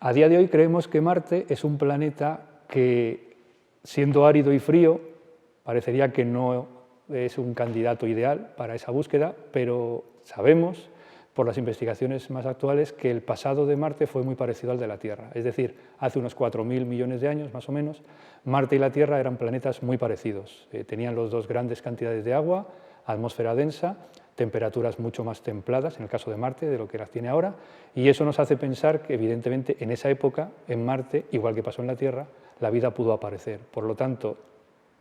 A día de hoy creemos que Marte es un planeta que, siendo árido y frío, parecería que no es un candidato ideal para esa búsqueda, pero sabemos, por las investigaciones más actuales, que el pasado de Marte fue muy parecido al de la Tierra. Es decir, hace unos 4.000 millones de años, más o menos, Marte y la Tierra eran planetas muy parecidos. Tenían los dos grandes cantidades de agua, atmósfera densa, temperaturas mucho más templadas, en el caso de Marte, de lo que las tiene ahora, y eso nos hace pensar que, evidentemente, en esa época, en Marte, igual que pasó en la Tierra, la vida pudo aparecer. Por lo tanto,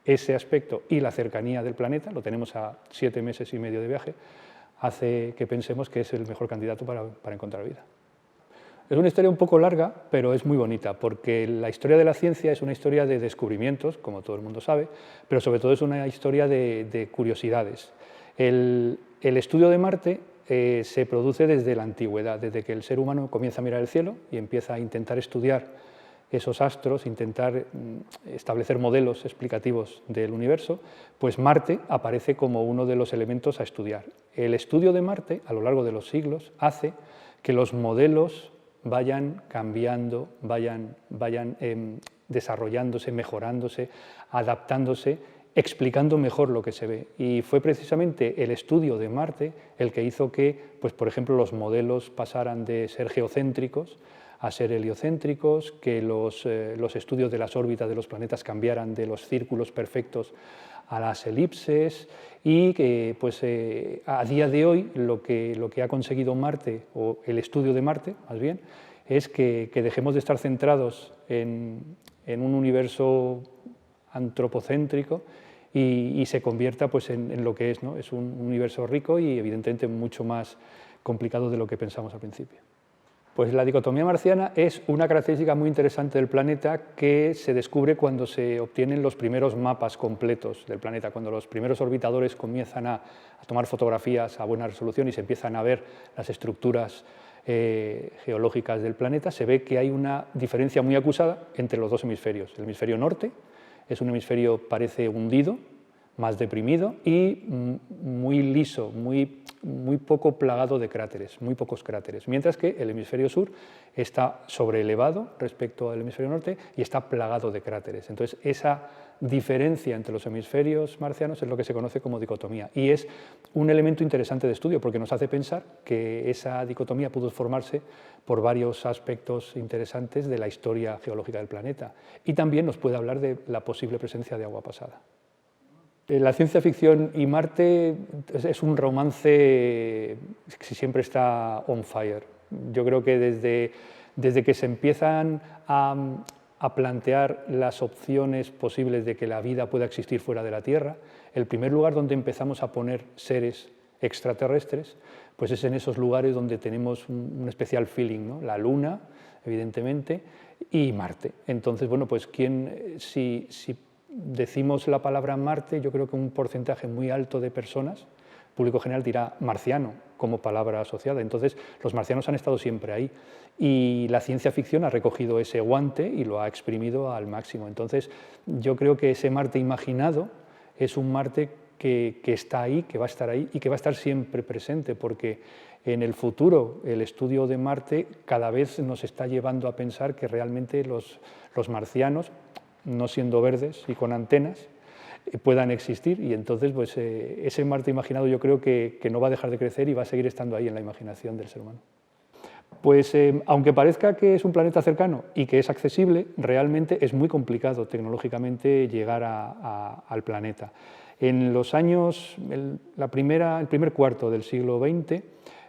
ese aspecto y la cercanía del planeta, lo tenemos a 7 meses y medio de viaje, hace que pensemos que es el mejor candidato para encontrar vida. Es una historia un poco larga, pero es muy bonita, porque la historia de la ciencia es una historia de descubrimientos, como todo el mundo sabe, pero sobre todo es una historia de curiosidades. El estudio de Marte se produce desde la antigüedad, desde que el ser humano comienza a mirar el cielo y empieza a intentar estudiar esos astros, intentar establecer modelos explicativos del universo, pues Marte aparece como uno de los elementos a estudiar. El estudio de Marte, a lo largo de los siglos, hace que los modelos vayan cambiando, vayan desarrollándose, mejorándose, adaptándose, explicando mejor lo que se ve. Y fue precisamente el estudio de Marte el que hizo que, pues, por ejemplo, los modelos pasaran de ser geocéntricos a ser heliocéntricos, que los estudios de las órbitas de los planetas cambiaran de los círculos perfectos a las elipses, y que pues, a día de hoy lo que ha conseguido Marte, o el estudio de Marte más bien, es que dejemos de estar centrados en un universo antropocéntrico y se convierta pues, en lo que es, ¿no? Es un universo rico y evidentemente mucho más complicado de lo que pensamos al principio. Pues la dicotomía marciana es una característica muy interesante del planeta que se descubre cuando se obtienen los primeros mapas completos del planeta, cuando los primeros orbitadores comienzan a tomar fotografías a buena resolución y se empiezan a ver las estructuras geológicas del planeta. Se ve que hay una diferencia muy acusada entre los dos hemisferios. El hemisferio norte es un hemisferio, parece hundido, más deprimido y muy liso, muy poco plagado de cráteres, muy pocos cráteres, mientras que el hemisferio sur está sobreelevado respecto al hemisferio norte y está plagado de cráteres. Entonces, esa diferencia entre los hemisferios marcianos es lo que se conoce como dicotomía, y es un elemento interesante de estudio porque nos hace pensar que esa dicotomía pudo formarse por varios aspectos interesantes de la historia geológica del planeta, y también nos puede hablar de la posible presencia de agua pasada. La ciencia ficción y Marte es un romance que siempre está on fire. Yo creo que desde que se empiezan a plantear las opciones posibles de que la vida pueda existir fuera de la Tierra, el primer lugar donde empezamos a poner seres extraterrestres, pues es en esos lugares donde tenemos un especial feeling, ¿no? La Luna, evidentemente, y Marte. Entonces, bueno, pues si decimos la palabra Marte, yo creo que un porcentaje muy alto de personas, público general, dirá marciano como palabra asociada. Entonces, los marcianos han estado siempre ahí y la ciencia ficción ha recogido ese guante y lo ha exprimido al máximo. Entonces, yo creo que ese Marte imaginado es un Marte que está ahí, que va a estar ahí y que va a estar siempre presente, porque en el futuro el estudio de Marte cada vez nos está llevando a pensar que realmente los marcianos, no siendo verdes y con antenas, puedan existir, y entonces pues, ese Marte imaginado yo creo que no va a dejar de crecer y va a seguir estando ahí en la imaginación del ser humano. Pues aunque parezca que es un planeta cercano y que es accesible, realmente es muy complicado tecnológicamente llegar al planeta. En los años, el primer cuarto del siglo XX,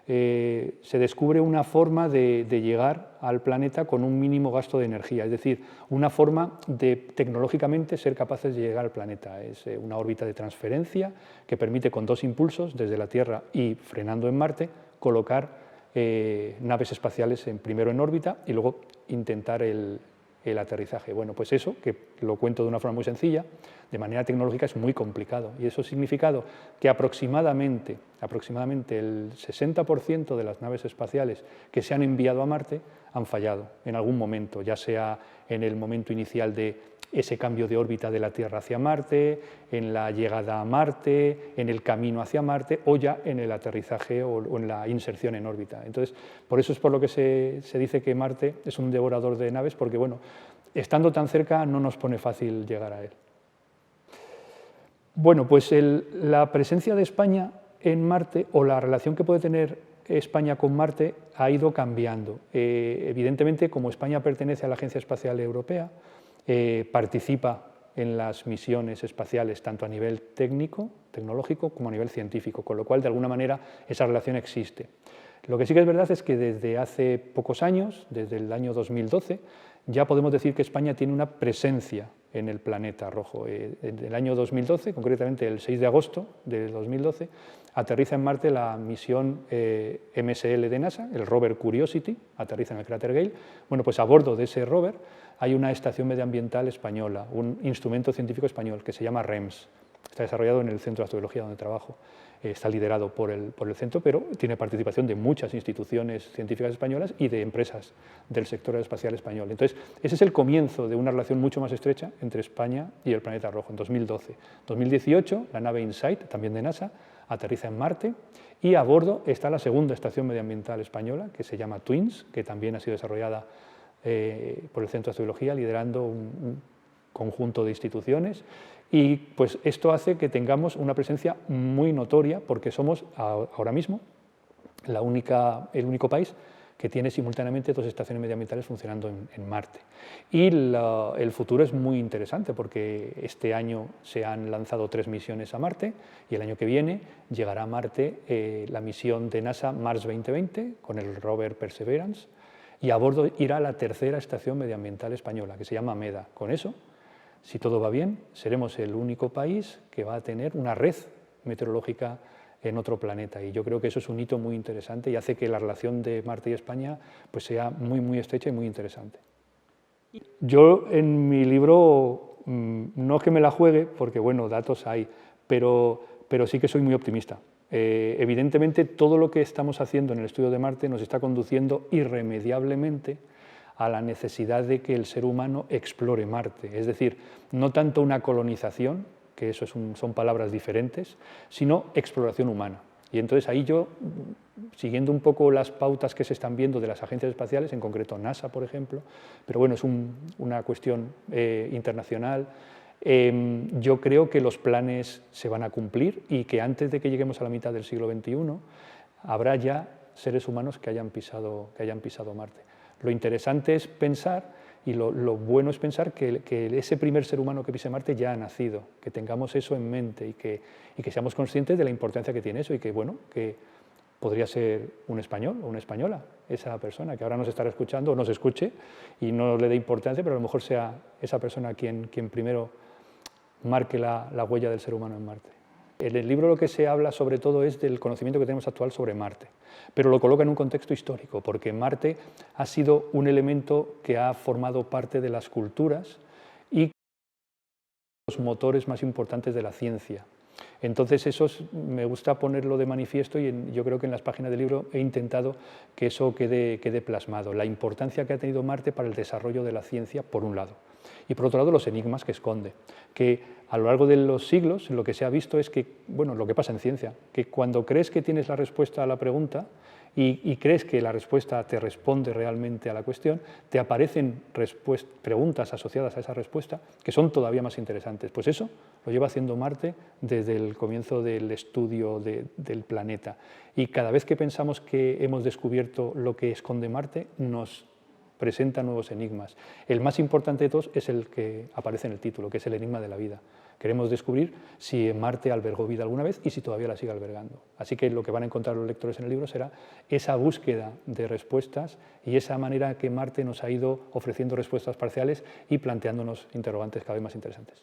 se descubre una forma de llegar al planeta con un mínimo gasto de energía, es decir, una forma de tecnológicamente ser capaces de llegar al planeta. Es una órbita de transferencia que permite con 2 impulsos desde la Tierra y frenando en Marte colocar naves espaciales primero en órbita y luego intentar el aterrizaje. Bueno, pues eso, que lo cuento de una forma muy sencilla, de manera tecnológica es muy complicado, y eso ha significado que aproximadamente el 60% de las naves espaciales que se han enviado a Marte han fallado en algún momento, ya sea en el momento inicial de ese cambio de órbita de la Tierra hacia Marte, en la llegada a Marte, en el camino hacia Marte o ya en el aterrizaje o en la inserción en órbita. Entonces, por eso es por lo que se dice que Marte es un devorador de naves, porque bueno, estando tan cerca no nos pone fácil llegar a él. Bueno, pues la presencia de España en Marte o la relación que puede tener España con Marte ha ido cambiando. Evidentemente, como España pertenece a la Agencia Espacial Europea, participa en las misiones espaciales tanto a nivel técnico, tecnológico, como a nivel científico, con lo cual de alguna manera esa relación existe. Lo que sí que es verdad es que desde hace pocos años, desde el año 2012, ya podemos decir que España tiene una presencia en el planeta rojo. En el año 2012, concretamente el 6 de agosto de 2012, aterriza en Marte la misión MSL de NASA, el rover Curiosity, aterriza en el cráter Gale. Bueno, pues a bordo de ese rover hay una estación medioambiental española, un instrumento científico español que se llama REMS. Está desarrollado en el Centro de Astrobiología donde trabajo. Está liderado por el centro, pero tiene participación de muchas instituciones científicas españolas y de empresas del sector espacial español. Entonces, ese es el comienzo de una relación mucho más estrecha entre España y el planeta rojo, en 2012. En 2018, la nave InSight, también de NASA, aterriza en Marte y a bordo está la segunda estación medioambiental española, que se llama TWINS, que también ha sido desarrollada por el Centro de Astrobiología, liderando un conjunto de instituciones. Y pues esto hace que tengamos una presencia muy notoria, porque somos ahora mismo el único país que tiene simultáneamente dos estaciones medioambientales funcionando en Marte. Y el futuro es muy interesante, porque este año se han lanzado 3 misiones a Marte y el año que viene llegará a Marte la misión de NASA Mars 2020 con el rover Perseverance, y a bordo irá la tercera estación medioambiental española, que se llama MEDA. Con eso, si todo va bien, seremos el único país que va a tener una red meteorológica en otro planeta, y yo creo que eso es un hito muy interesante y hace que la relación de Marte y España pues sea muy, muy estrecha y muy interesante. Yo en mi libro no es que me la juegue, porque bueno, datos hay, pero sí que soy muy optimista. Evidentemente, todo lo que estamos haciendo en el estudio de Marte nos está conduciendo irremediablemente a la necesidad de que el ser humano explore Marte. Es decir, no tanto una colonización, que eso son palabras diferentes, sino exploración humana. Y entonces ahí yo, siguiendo un poco las pautas que se están viendo de las agencias espaciales, en concreto NASA, por ejemplo, pero bueno, es una cuestión internacional, yo creo que los planes se van a cumplir y que antes de que lleguemos a la mitad del siglo XXI habrá ya seres humanos que hayan pisado Marte. Lo interesante es pensar, y lo bueno es pensar que ese primer ser humano que pise Marte ya ha nacido, que tengamos eso en mente y que seamos conscientes de la importancia que tiene eso, y que, bueno, que podría ser un español o una española, esa persona que ahora nos estará escuchando o nos escuche y no le dé importancia, pero a lo mejor sea esa persona quien primero marque la huella del ser humano en Marte. En el libro lo que se habla sobre todo es del conocimiento que tenemos actual sobre Marte, pero lo coloca en un contexto histórico, porque Marte ha sido un elemento que ha formado parte de las culturas y los motores más importantes de la ciencia. Entonces eso me gusta ponerlo de manifiesto, y yo creo que en las páginas del libro he intentado que eso quede plasmado, la importancia que ha tenido Marte para el desarrollo de la ciencia, por un lado, y por otro lado los enigmas que esconde, que a lo largo de los siglos lo que se ha visto es que, bueno, lo que pasa en ciencia, que cuando crees que tienes la respuesta a la pregunta y crees que la respuesta te responde realmente a la cuestión, te aparecen preguntas asociadas a esa respuesta que son todavía más interesantes. Pues eso lo lleva haciendo Marte desde el comienzo del estudio del planeta, y cada vez que pensamos que hemos descubierto lo que esconde Marte, nos presenta nuevos enigmas. El más importante de todos es el que aparece en el título, que es el enigma de la vida. Queremos descubrir si Marte albergó vida alguna vez y si todavía la sigue albergando. Así que lo que van a encontrar los lectores en el libro será esa búsqueda de respuestas y esa manera que Marte nos ha ido ofreciendo respuestas parciales y planteándonos interrogantes cada vez más interesantes.